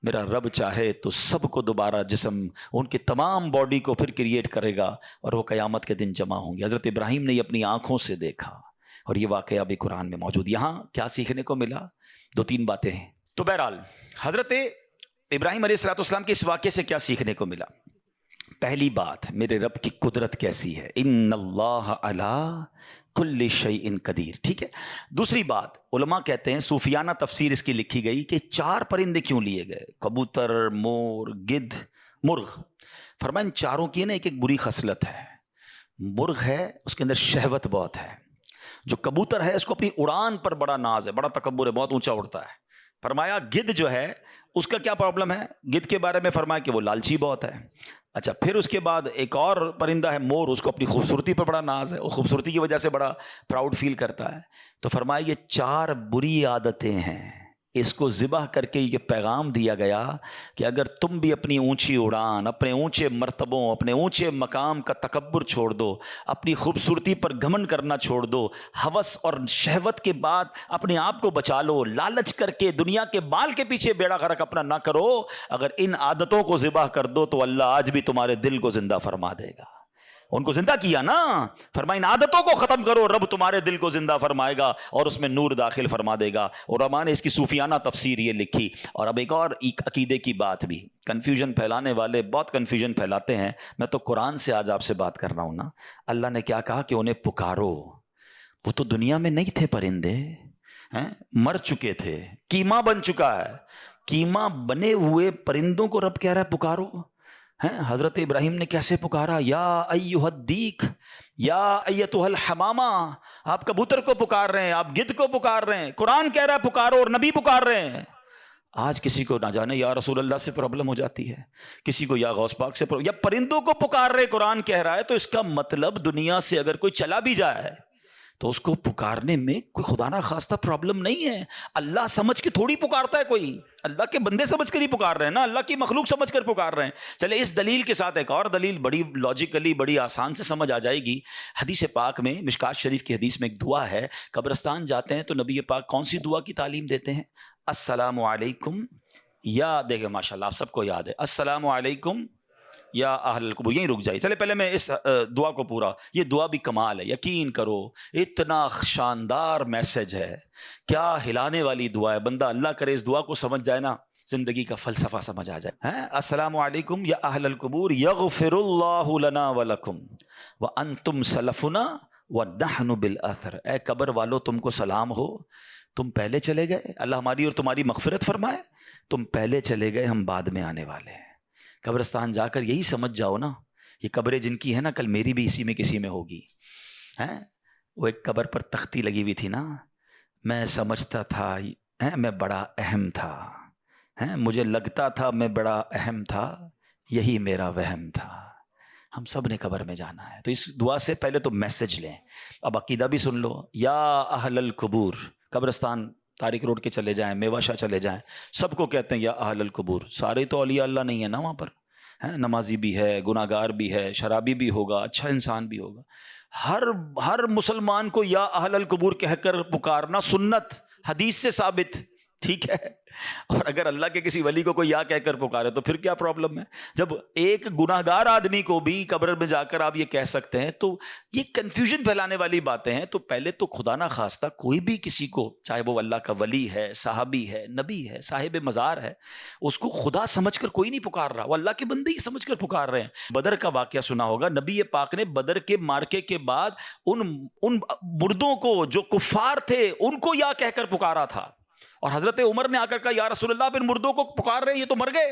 میرا رب چاہے تو سب کو دوبارہ جسم، ان کی تمام باڈی کو پھر کریٹ کرے گا اور وہ قیامت کے دن جمع ہوں گے۔ حضرت ابراہیم نے یہ اپنی آنکھوں سے دیکھا اور یہ واقعہ بھی قرآن میں موجود۔ یہاں کیا سیکھنے کو ملا؟ 2-3 باتیں ہیں۔ تو بہرحال حضرت ابراہیم علیہ السلام کے اس واقعے سے کیا سیکھنے کو ملا؟ پہلی بات، میرے رب کی قدرت کیسی ہے، ان اللہ علی کل شیء قدیر، ٹھیک ہے۔ دوسری بات، علماء کہتے ہیں، صوفیانہ تفسیر اس کی لکھی گئی کہ 4 پرندے کیوں لیے گئے، کبوتر، مور، گدھ مرغ، فرمایا ان چاروں کی نا ایک ایک بری خصلت ہے. مرغ ہے اس کے اندر شہوت بہت ہے. جو کبوتر ہے اس کو اپنی اڑان پر بڑا ناز ہے، بڑا تکبر ہے، بہت اونچا اڑتا ہے. فرمایا گدھ جو ہے اس کا کیا پرابلم ہے؟ گدھ کے بارے میں فرمایا کہ وہ لالچی بہت ہے. اچھا پھر اس کے بعد ایک اور پرندہ ہے مور، اس کو اپنی خوبصورتی پر بڑا ناز ہے، وہ خوبصورتی کی وجہ سے بڑا پراؤڈ فیل کرتا ہے. تو فرمایا یہ چار بری عادتیں ہیں. اس کو ذبح کر کے یہ پیغام دیا گیا کہ اگر تم بھی اپنی اونچی اڑان، اپنے اونچے مرتبوں، اپنے اونچے مقام کا تکبر چھوڑ دو، اپنی خوبصورتی پر گھمنڈ کرنا چھوڑ دو، ہوس اور شہوت کے بعد اپنے آپ کو بچا لو، لالچ کر کے دنیا کے بال کے پیچھے بیڑا غرق اپنا نہ کرو، اگر ان عادتوں کو ذبح کر دو تو اللہ آج بھی تمہارے دل کو زندہ فرما دے گا. ان کو زندہ کیا نا، فرمایا ان عادتوں کو ختم کرو، رب تمہارے دل کو زندہ فرمائے گا اور اس میں نور داخل فرما دے گا. علماء نے اس کی صوفیانہ تفسیر یہ لکھی. اور اب ایک اور عقیدے کی بات بھی، کنفیوژن پھیلانے والے بہت کنفیوژن پھیلاتے ہیں. میں تو قرآن سے آج آپ سے بات کر رہا ہوں نا. اللہ نے کیا کہا کہ انہیں پکارو. وہ تو دنیا میں نہیں تھے پرندے، مر چکے تھے، کیما بن چکا ہے. کیما بنے ہوئے پرندوں کو رب کہہ رہا ہے پکارو. حضرت ابراہیم نے کیسے پکارا، یا ایھا الدیک، یا ایتھا الحمامہ. آپ کبوتر کو پکار رہے ہیں، آپ گدھ کو پکار رہے ہیں، قرآن کہہ رہا ہے پکارو اور نبی پکار رہے ہیں. آج کسی کو نہ جانے یا رسول اللہ سے پرابلم ہو جاتی ہے، کسی کو یا غوث پاک سے یا پرندوں کو پکار رہے قرآن کہہ رہا ہے. تو اس کا مطلب دنیا سے اگر کوئی چلا بھی جائے تو اس کو پکارنے میں کوئی خدا نہ خواستہ پرابلم نہیں ہے. اللہ سمجھ کے تھوڑی پکارتا ہے کوئی، اللہ کے بندے سمجھ کر ہی پکار رہے ہیں نا، اللہ کی مخلوق سمجھ کر پکار رہے ہیں. چلے اس دلیل کے ساتھ ایک اور دلیل بڑی لاجیکلی بڑی آسان سے سمجھ آ جائے گی. حدیث پاک میں، مشکات شریف کی حدیث میں ایک دعا ہے. قبرستان جاتے ہیں تو نبی پاک کون سی دعا کی تعلیم دیتے ہیں؟ السلام علیکم، یا دیکھیں ماشاءاللہ آپ سب کو یاد ہے، السلام علیکم یا اہل القبور. یہیں رک جائیے. چلے پہلے میں اس دعا کو پورا، یہ دعا بھی کمال ہے، یقین کرو اتنا شاندار میسج ہے، کیا ہلانے والی دعا ہے. بندہ اللہ کرے اس دعا کو سمجھ جائے نا، زندگی کا فلسفہ سمجھ آ جائے. السلام علیکم یا اہل القبور یغفر اللہ لنا ولکم وانتم سلفنا ونحن بالاثر. اے قبر والو تم کو سلام ہو، تم پہلے چلے گئے، اللہ ہماری اور تمہاری مغفرت فرمائے. تم پہلے چلے گئے، ہم بعد میں آنے والے ہیں. قبرستان جا کر یہی سمجھ جاؤ نا، یہ قبریں جن کی ہے نا، کل میری بھی اسی میں کسی میں ہوگی. وہ ایک قبر پر تختی لگی ہوئی تھی نا، میں سمجھتا تھا میں بڑا اہم تھا، مجھے لگتا تھا میں بڑا اہم تھا، یہی میرا وہم تھا. ہم سب نے قبر میں جانا ہے. تو اس دعا سے پہلے تو میسج لیں. اب عقیدہ بھی سن لو. یا اہل القبور، قبرستان تاریخ روڈ کے چلے جائیں، میوہ شاہ چلے جائیں، سب کو کہتے ہیں یا اہل القبور. سارے تو اولیاء اللہ نہیں ہے نا وہاں پر، نمازی بھی ہے، گناہ گار بھی ہے، شرابی بھی ہوگا، اچھا انسان بھی ہوگا. ہر مسلمان کو یا اہل القبور کہہ کر پکارنا سنت، حدیث سے ثابت، ٹھیک ہے. اور اگر اللہ کے کسی ولی کو کوئی یا کہہ کر پکارے تو پھر کیا پرابلم ہے؟ جب ایک گناہ گار آدمی کو بھی قبر میں جا کر آپ یہ کہہ سکتے ہیں تو یہ کنفیوژن پھیلانے والی باتیں ہیں. تو پہلے تو خدا نہ خواستہ کوئی بھی کسی کو، چاہے وہ اللہ کا ولی ہے، صحابی ہے، نبی ہے، صاحب مزار ہے، اس کو خدا سمجھ کر کوئی نہیں پکار رہا، وہ اللہ کے بندے ہی سمجھ کر پکار رہے ہیں. بدر کا واقعہ سنا ہوگا، نبی پاک نے بدر کے مارکے کے بعد ان مردوں کو جو کفار تھے ان کو یا کہہ کر پکارا تھا. اور حضرت عمر نے آ کر کہا یا رسول اللہ آپ ان مردوں کو پکار رہے ہیں، یہ تو مر گئے.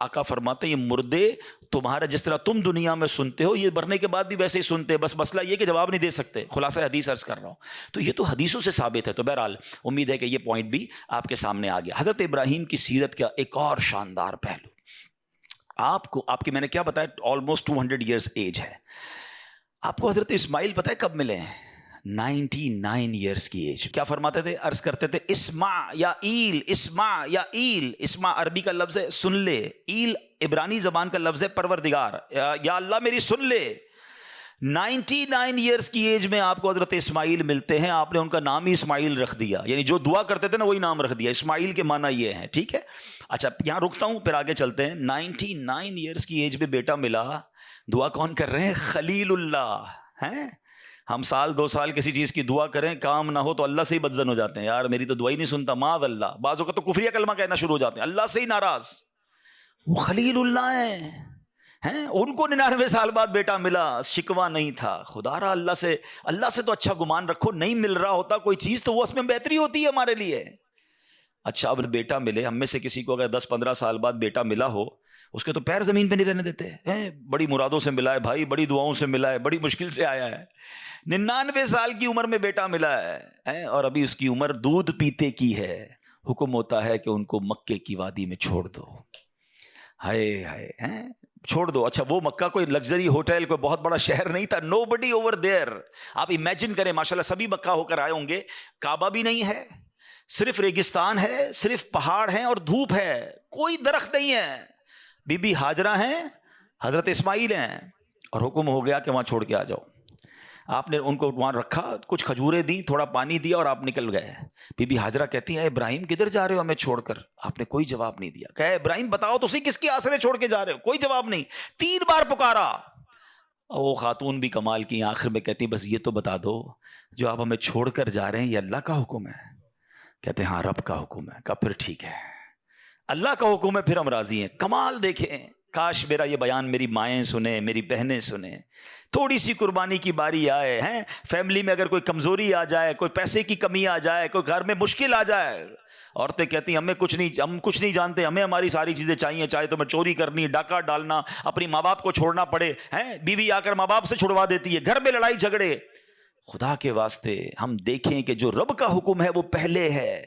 آقا فرماتے ہیں یہ مردے تمہارا جس طرح تم دنیا میں سنتے ہو، یہ مرنے کے بعد بھی ویسے ہی سنتے، بس مسئلہ یہ کہ جواب نہیں دے سکتے. خلاصہ حدیث عرض کر رہا ہوں. تو یہ تو حدیثوں سے ثابت ہے. تو بہرحال امید ہے کہ یہ پوائنٹ بھی آپ کے سامنے آ گیا. حضرت ابراہیم کی سیرت کا ایک اور شاندار پہلو آپ کی میں نے کیا بتایا، آلموسٹ 200 ایئرز ایج ہے. آپ کو حضرت اسماعیل پتہ ہے کب ملے ہیں؟ 99 ایئرز کی ایج. کیا فرماتے تھے؟ عرض کرتے تھے اسمع یا ایل، اسمع یا ایل. اسمع عربی کا لفظ ہے سن لے، ایل عبرانی زبان کا لفظ ہے پروردگار، یا اللہ میری سن لے. 99 ایئرز کی ایج میں آپ کو حضرت اسماعیل ملتے ہیں. آپ نے ان کا نام ہی اسماعیل رکھ دیا، یعنی جو دعا کرتے تھے نا وہی نام رکھ دیا. اسماعیل کے معنی یہ ہیں، ٹھیک ہے. اچھا یہاں رکتا ہوں، پھر آگے چلتے ہیں. 99 ایئرز کی ایج میں بیٹا ملا. دعا کون کر رہے ہیں؟ خلیل اللہ ہیں. ہم سال 2 سال کسی چیز کی دعا کریں، کام نہ ہو تو اللہ سے ہی بدزن ہو جاتے ہیں، یار میری تو دعا ہی نہیں سنتا، معاذ اللہ. بعضوں کا تو کفریہ کلمہ کہنا شروع ہو جاتے ہیں، اللہ سے ہی ناراض. وہ خلیل اللہ ہیں، ان کو 99 سال بعد بیٹا ملا، شکوہ نہیں تھا. خدا را اللہ سے تو اچھا گمان رکھو. نہیں مل رہا ہوتا کوئی چیز تو وہ اس میں بہتری ہوتی ہے ہمارے لیے. اچھا اب بیٹا ملے، ہم میں سے کسی کو اگر 10-15 سال بعد بیٹا ملا ہو اس کے تو پیر زمین پہ نہیں رہنے دیتے ہیں. بڑی مرادوں سے ملا ہے بھائی, بڑی دعاؤں سے ملا ہے, بڑی مشکل سے آیا ہے, 99 سال کی عمر میں بیٹا ملا ہے اور ابھی اس کی عمر دودھ پیتے کی ہے. حکم ہوتا ہے کہ ان کو مکے کی وادی میں چھوڑ دو. ہائے ہائے, چھوڑ دو. اچھا وہ مکہ کوئی لگژری ہوٹل, کوئی بہت بڑا شہر نہیں تھا. نو بڈی اوور دیئر. آپ امیجن کریں, ماشاءاللہ سبھی مکہ ہو کر آئے ہوں گے, کعبہ بھی نہیں ہے, صرف ریگستان ہے, صرف پہاڑ ہیں اور دھوپ ہے, کوئی درخت نہیں ہے. بی بی ہاجرہ ہیں, حضرت اسماعیل ہیں, اور حکم ہو گیا کہ وہاں چھوڑ کے آ جاؤ. آپ نے ان کو وہاں رکھا, کچھ کھجوریں دی, تھوڑا پانی دیا اور آپ نکل گئے. بی بی ہاجرہ کہتی ہیں ابراہیم کدھر جا رہے ہو ہمیں چھوڑ کر؟ آپ نے کوئی جواب نہیں دیا. کہا ابراہیم بتاؤ تو صحیح کس کے آسرے چھوڑ کے جا رہے ہو؟ کوئی جواب نہیں. 3 بار پکارا. وہ خاتون بھی کمال کی, آخر میں کہتی بس یہ تو بتا دو, جو آپ ہمیں چھوڑ کر جا رہے ہیں یہ اللہ کا حکم ہے؟ کہتے ہیں ہاں رب کا حکم ہے. کہا پھر ٹھیک ہے, اللہ کا حکم ہے, پھر ہم راضی ہیں. کمال دیکھیں, کاش میرا یہ بیان میری مائیں سنیں, میری بہنیں سنیں. تھوڑی سی قربانی کی باری آئے ہیں, فیملی میں اگر کوئی کمزوری آ جائے, کوئی پیسے کی کمی آ جائے, کوئی گھر میں مشکل آ جائے, عورتیں کہتی ہیں ہم کچھ نہیں جانتے, ہمیں ہماری ساری چیزیں چاہیے, چاہے تو میں چوری کرنی, ڈاکہ ڈالنا, اپنی ماں باپ کو چھوڑنا پڑے ہیں. بیوی آ کر ماں باپ سے چھڑوا دیتی ہے, گھر میں لڑائی جھگڑے. خدا کے واسطے ہم دیکھیں کہ جو رب کا حکم ہے وہ پہلے ہے.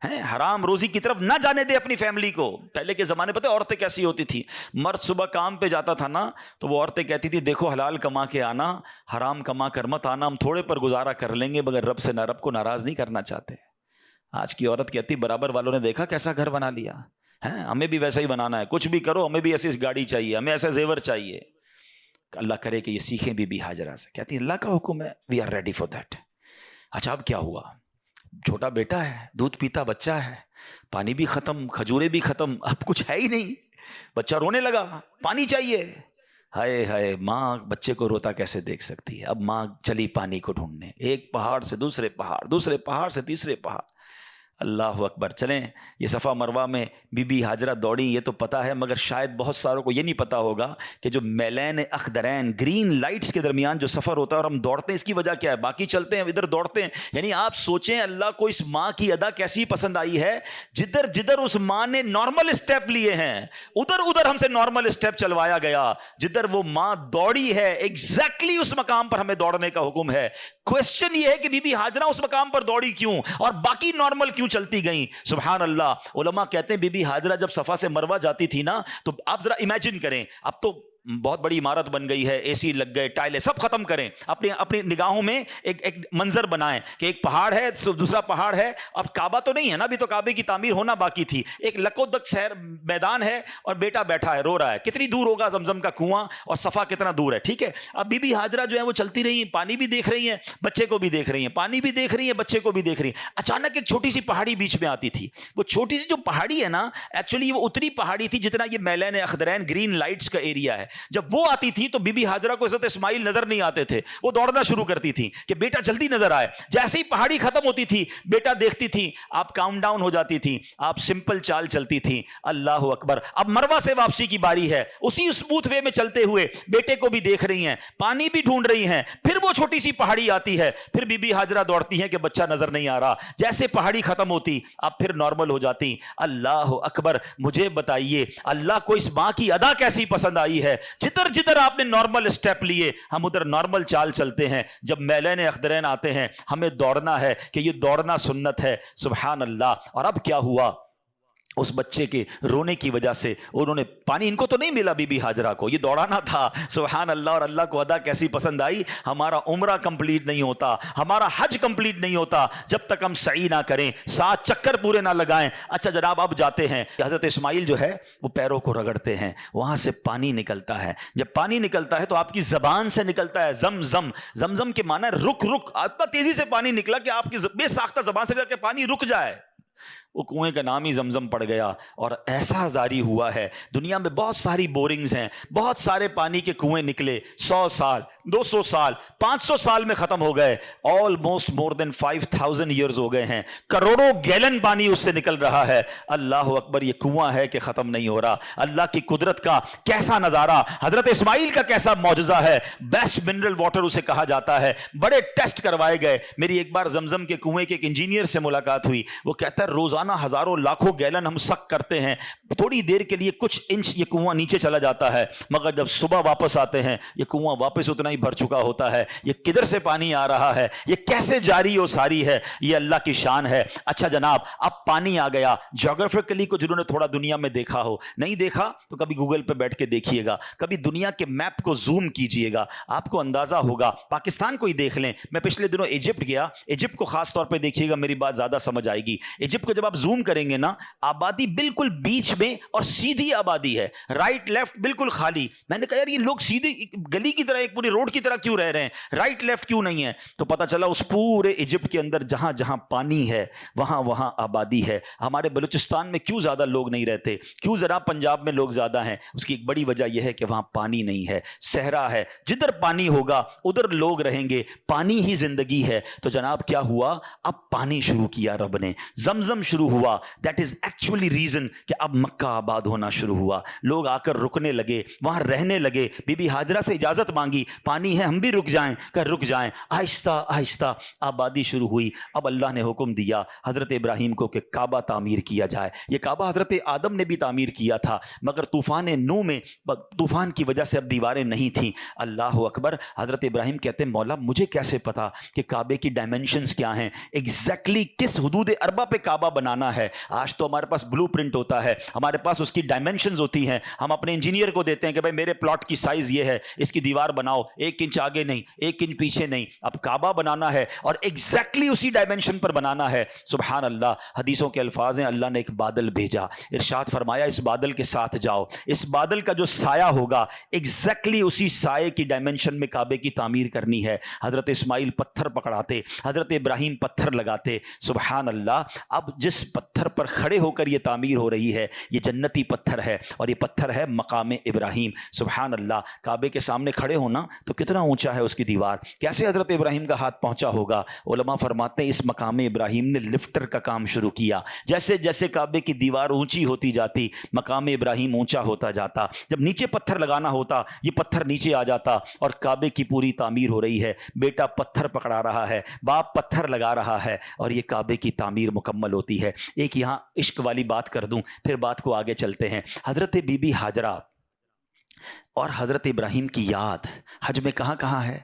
حرام روزی کی طرف نہ جانے دے اپنی فیملی کو. پہلے کے زمانے پتہ عورتیں کیسی ہوتی تھی, مرد صبح کام پہ جاتا تھا نا, تو وہ عورتیں کہتی تھی دیکھو حلال کما کے آنا, حرام کما کر مت آنا, ہم تھوڑے پر گزارا کر لیں گے مگر رب کو ناراض نہیں کرنا چاہتے. آج کی عورت کہتی برابر والوں نے دیکھا کیسا گھر بنا لیا, ہمیں بھی ویسا ہی بنانا ہے, کچھ بھی کرو ہمیں بھی ایسی گاڑی چاہیے, ہمیں ایسا زیور چاہیے. اللہ کرے کہ یہ سیکھیں بی بی ہاجرہ سے. کہتی اللہ کا حکم ہے, we are ready for that. اچھا اب کیا ہوا؟ چھوٹا بیٹا ہے, دودھ پیتا بچہ ہے, پانی بھی ختم, کھجورے بھی ختم, اب کچھ ہے ہی نہیں. بچہ رونے لگا, پانی چاہیے. ہائے ہائے, ماں بچے کو روتا کیسے دیکھ سکتی ہے؟ اب ماں چلی پانی کو ڈھونڈنے, ایک پہاڑ سے دوسرے پہاڑ, دوسرے پہاڑ سے تیسرے پہاڑ. اللہ اکبر. چلیں یہ صفا مروہ میں بی بی ہاجرہ دوڑی یہ تو پتہ ہے, مگر شاید بہت ساروں کو یہ نہیں پتہ ہوگا کہ جو میلین اخضرین گرین لائٹس کے درمیان جو سفر ہوتا ہے اور ہم دوڑتے ہیں, اس کی وجہ کیا ہے؟ باقی چلتے ہیں ادھر دوڑتے ہیں. یعنی آپ سوچیں اللہ کو اس ماں کی ادا کیسی پسند آئی ہے, جدھر اس ماں نے نارمل اسٹیپ لیے ہیں ادھر ہم سے نارمل اسٹیپ چلوایا گیا. جدھر وہ ماں دوڑی ہے ایگزیکٹلی اس مقام پر ہمیں دوڑنے کا حکم ہے. کوشچن یہ ہے کہ بی بی ہاجرہ اس مقام پر دوڑی کیوں اور باقی نارمل کیوں چلتی گئیں؟ سبحان اللہ. علماء کہتے ہیں بی بی ہاجرہ جب صفا سے مروہ جاتی تھی نا, تو آپ ذرا امیجن کریں, اب تو بہت بڑی عمارت بن گئی ہے, اے سی لگ گئے, ٹائلیں, سب ختم کریں, اپنی نگاہوں میں ایک منظر بنائیں کہ ایک پہاڑ ہے, دوسرا پہاڑ ہے, اب کعبہ تو نہیں ہے نا, ابھی تو کعبے کی تعمیر ہونا باقی تھی. ایک لکودک شہر میدان ہے اور بیٹا بیٹھا ہے رو رہا ہے. کتنی دور ہوگا زمزم کا کنواں اور صفا کتنا دور ہے, ٹھیک ہے. اب بی بی ہاجرہ جو ہے وہ چلتی رہی ہیں, پانی بھی دیکھ رہی ہیں, بچے کو بھی دیکھ رہی ہیں, پانی بھی دیکھ رہی ہیں, بچے کو بھی دیکھ رہی ہیں. اچانک ایک چھوٹی سی پہاڑی بیچ میں آتی تھی. وہ چھوٹی سی جو پہاڑی ہے نا, ایکچولی وہ اتنی پہاڑی تھی جتنا یہ میلین اخضرین گرین لائٹس کا ایریا ہے. جب وہ آتی تھی تو بی بی ہاجرہ کو حضرت اسماعیل نظر نہیں آتے تھے, وہ دوڑنا شروع کرتی تھی کہ بیٹا جلدی نظر آئے. جیسے ہی پہاڑی ختم ہوتی تھی بیٹا دیکھتی تھی, آپ کاؤنٹ ڈاؤن ہو جاتی تھی, آپ سمپل چال چلتی تھی. اللہ اکبر. اب مروہ سے واپسی کی باری ہے, اسی اسموتھ وے میں چلتے ہوئے بیٹے کو بھی دیکھ رہی ہیں, پانی بھی ڈھونڈ رہی ہیں. پھر وہ چھوٹی سی پہاڑی آتی ہے, پھر بی بی ہاجرہ دوڑتی ہیں کہ بچہ نظر نہیں آ رہا. جیسے پہاڑی ختم ہوتی اب پھر نارمل ہو جاتی. اللہ اکبر. مجھے بتائیے اللہ کو اس ماں کی ادا کیسی پسند آئی ہے, جدھر آپ نے نارمل اسٹیپ لیے ہم ادھر نارمل چال چلتے ہیں. جب میلین اخضرین آتے ہیں ہمیں دوڑنا ہے کہ یہ دوڑنا سنت ہے. سبحان اللہ. اور اب کیا ہوا, اس بچے کے رونے کی وجہ سے انہوں نے پانی, ان کو تو نہیں ملا بی بی ہاجرہ کو, یہ دوڑانا تھا. سبحان اللہ. اور اللہ کو ادا کیسی پسند آئی. ہمارا عمرہ کمپلیٹ نہیں ہوتا, ہمارا حج کمپلیٹ نہیں ہوتا جب تک ہم سعی نہ کریں, 7 چکر پورے نہ لگائیں. اچھا جناب اب جاتے ہیں, حضرت اسماعیل جو ہے وہ پیروں کو رگڑتے ہیں, وہاں سے پانی نکلتا ہے. جب پانی نکلتا ہے تو آپ کی زبان سے نکلتا ہے زمزم. زمزم کے معنی رک. اتنا تیزی سے پانی نکلا کہ آپ کی بے ساختہ زبان سے کہ پانی رک جائے. وہ کنویں کا نام ہی زمزم پڑ گیا. اور ایسا جاری ہوا ہے, دنیا میں بہت ساری بورنگز ہیں, بہت سارے پانی کے کنویں نکلے, 100 سال 200 سال 500 سال میں ختم ہو گئے. آلموسٹ مور دین 5000 ایئرز ہو گئے ہیں, کروڑوں گیلن پانی اس سے نکل رہا ہے. اللہ اکبر. یہ کنواں ہے کہ ختم نہیں ہو رہا. اللہ کی قدرت کا کیسا نظارہ, حضرت اسماعیل کا کیسا معجزہ ہے. بیسٹ منرل واٹر اسے کہا جاتا ہے. بڑے ٹیسٹ کروائے گئے. میری ایک بار زمزم کے کنویں کے ایک انجینئر سے ملاقات ہوئی, وہ کہتا ہے روزانہ روزانہ ہزاروں لاکھوں گیلن ہم سک کرتے ہیں, تھوڑی دیر کے لیے کچھ انچ یہ کنواں نیچے چلا جاتا ہے, مگر جب صبح واپس آتے ہیں یہ کنواں واپس اتنا ہی بھر چکا ہوتا ہے. یہ کدھر سے پانی آ رہا ہے, یہ کیسے جاری و ساری ہے, یہ اللہ کی شان ہے. اچھا جناب, اب پانی آ گیا. جغرافیکلی کو جنہوں نے تھوڑا دنیا میں دیکھا ہو, نہیں دیکھا تو کبھی گوگل پہ بیٹھ کے دیکھیے گا, کبھی دنیا کے میپ کو زوم کیجئے گا, آپ کو اندازہ ہوگا. پاکستان کو ہی دیکھ لیں, میں پچھلے دنوں ایجپٹ گیا, ایجپٹ کو خاص طور پہ دیکھیے گا, میری بات زیادہ سمجھ آئے گی. ایجپٹ کو جب آپ زوم کریں گے نا, آبادی بالکل بیچ میں اور سیدھی آبادی ہے, رائٹ لیفٹ بالکل خالی. میں نے کہا یار یہ لوگ سیدھے گلی کی طرح, ایک پوری روڈ کی طرح کیوں رہ رہے ہیں, رائٹ لیفٹ کیوں نہیں ہے؟ تو پتہ چلا اس پورے ایجپٹ کے اندر جہاں جہاں پانی ہے وہاں وہاں آبادی ہے. ہمارے بلوچستان میں کیوں زیادہ لوگ نہیں رہتے, کیوں ذرا پنجاب میں لوگ زیادہ ہیں؟ اس کی ایک بڑی وجہ یہ ہے کہ وہاں پانی نہیں ہے, صحرا ہے. جدھر پانی ہوگا ادھر لوگ رہیں گے, پانی ہی زندگی ہے. تو جناب کیا ہوا, اب پانی شروع کیا رب نے, زمزم شروع ہوا. دیٹ از ایکچولی ریزن کہ اب مکہ آباد ہونا شروع ہوا. لوگ آ کر رکنے لگے, وہاں رہنے لگے. بی بی ہاجرہ سے اجازت مانگی, پانی ہے ہم بھی رک جائیں, کہ رک جائیں. آہستہ آہستہ آبادی شروع ہوئی. اب اللہ نے حکم دیا حضرت ابراہیم کو کہ کعبہ تعمیر کیا جائے. یہ کعبہ حضرت آدم نے بھی تعمیر کیا تھا, مگر طوفان نوح میں طوفان کی وجہ سے اب دیواریں نہیں تھیں. اللہ اکبر. حضرت ابراہیم کہتے ہیں مولا مجھے کیسے پتا کہ کعبے کی ڈائمنشنز کیا ہیں, ایگزیکٹلی کس حدود اربع پہ کعبہ بنانا ہے. آج تو ہمارے پاس بلو پرنٹ ہوتا ہے, ہمارے پاس اس کی ڈائمنشنز ہوتی ہیں, ہم اپنے انجینئر کو دیتے ہیں کہ بھائی میرے پلاٹ کی سائز یہ ہے, اس کی دیوار بناؤ 1 انچ آگے نہیں 1 انچ پیچھے نہیں. اب کعبہ بنانا ہے اور ایگزیکٹلی اسی ڈائمنشن پر بنانا ہے. سبحان اللہ. حدیثوں کے الفاظ ہیں, اللہ نے ایک بادل بھیجا, ارشاد فرمایا اس بادل کے ساتھ جاؤ, اس بادل کا جو سایہ ہوگا ایگزیکٹلی اسی سائے کی ڈائمنشن میں کعبے کی تعمیر کرنی ہے. حضرت اسماعیل پتھر پکڑاتے, حضرت ابراہیم پتھر لگاتے. سبحان اللہ. اب جس پتھر پر کھڑے ہو کر یہ تعمیر ہو رہی ہے یہ جنتی پتھر ہے, اور یہ پتھر ہے مقام ابراہیم. سبحان اللہ. کعبے کے سامنے کھڑے ہونا تو کتنا اونچا ہے اس کی دیوار, کیسے حضرت ابراہیم کا ہاتھ پہنچا ہوگا. علماء فرماتے ہیں اس مقام ابراہیم نے لفٹر کا کام شروع کیا. جیسے جیسے کعبے کی دیوار اونچی ہوتی جاتی مقام ابراہیم اونچا ہوتا جاتا. جب نیچے پتھر لگانا ہوتا یہ پتھر نیچے آ جاتا, اور کعبے کی پوری تعمیر ہو رہی ہے. بیٹا پتھر پکڑا رہا ہے, باپ پتھر لگا رہا ہے, اور یہ کعبے کی تعمیر مکمل ہوتی ہے. ایک یہاں عشق والی بات کر دوں پھر بات کو آگے چلتے ہیں. حضرت بی بی ہاجرہ اور حضرت ابراہیم کی یاد حج میں کہاں کہاں ہے؟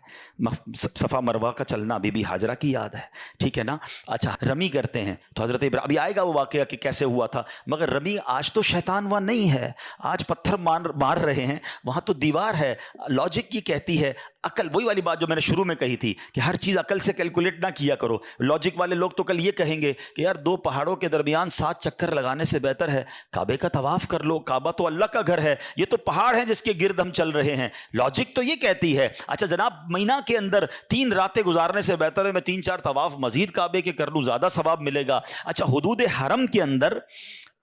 صفا مروہ کا چلنا بی بی ہاجرہ کی یاد ہے, ٹھیک ہے نا. اچھا رمی کرتے ہیں تو حضرت ابراہیم, ابھی آئے گا وہ واقعہ کہ کیسے ہوا تھا, مگر رمی آج تو شیطان وہاں نہیں ہے, آج پتھر مار رہے ہیں, وہاں تو دیوار ہے. لاجک یہ کہتی ہے, عقل, وہی والی بات جو میں نے شروع میں کہی تھی کہ ہر چیز عقل سے کیلکولیٹ نہ کیا کرو. لاجک والے لوگ تو کل یہ کہیں گے کہ یار 2 پہاڑوں کے درمیان 7 چکر لگانے سے بہتر ہے کعبے کا طواف کر لو, کعبہ تو اللہ کا گھر ہے, یہ تو پہاڑ ہے جس کے گرد ہم چل رہے ہیں. لاجک تو یہ کہتی ہے. اچھا جناب, مہینہ کے اندر 3 راتیں گزارنے سے بہتر ہے میں 3-4 طواف مزید کعبے کے کر لوں, زیادہ ثواب ملے گا. اچھا حدود حرم کے اندر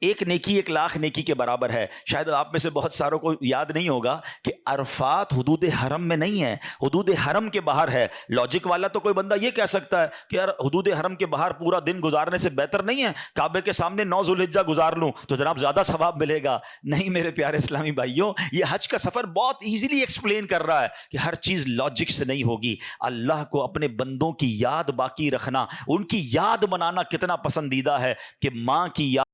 ایک نیکی 1 لاکھ نیکی کے برابر ہے. شاید آپ میں سے بہت ساروں کو یاد نہیں ہوگا کہ عرفات حدود حرم میں نہیں ہے, حدود حرم کے باہر ہے. لاجک والا تو کوئی بندہ یہ کہہ سکتا ہے کہ یار حدود حرم کے باہر پورا دن گزارنے سے بہتر نہیں ہے کعبے کے سامنے 9 ذوالحجہ گزار لوں تو جناب زیادہ ثواب ملے گا. نہیں میرے پیارے اسلامی بھائیوں, یہ حج کا سفر بہت ایزیلی ایکسپلین کر رہا ہے کہ ہر چیز لاجک سے نہیں ہوگی. اللہ کو اپنے بندوں کی یاد باقی رکھنا, ان کی یاد منانا کتنا پسندیدہ ہے کہ ماں کی یاد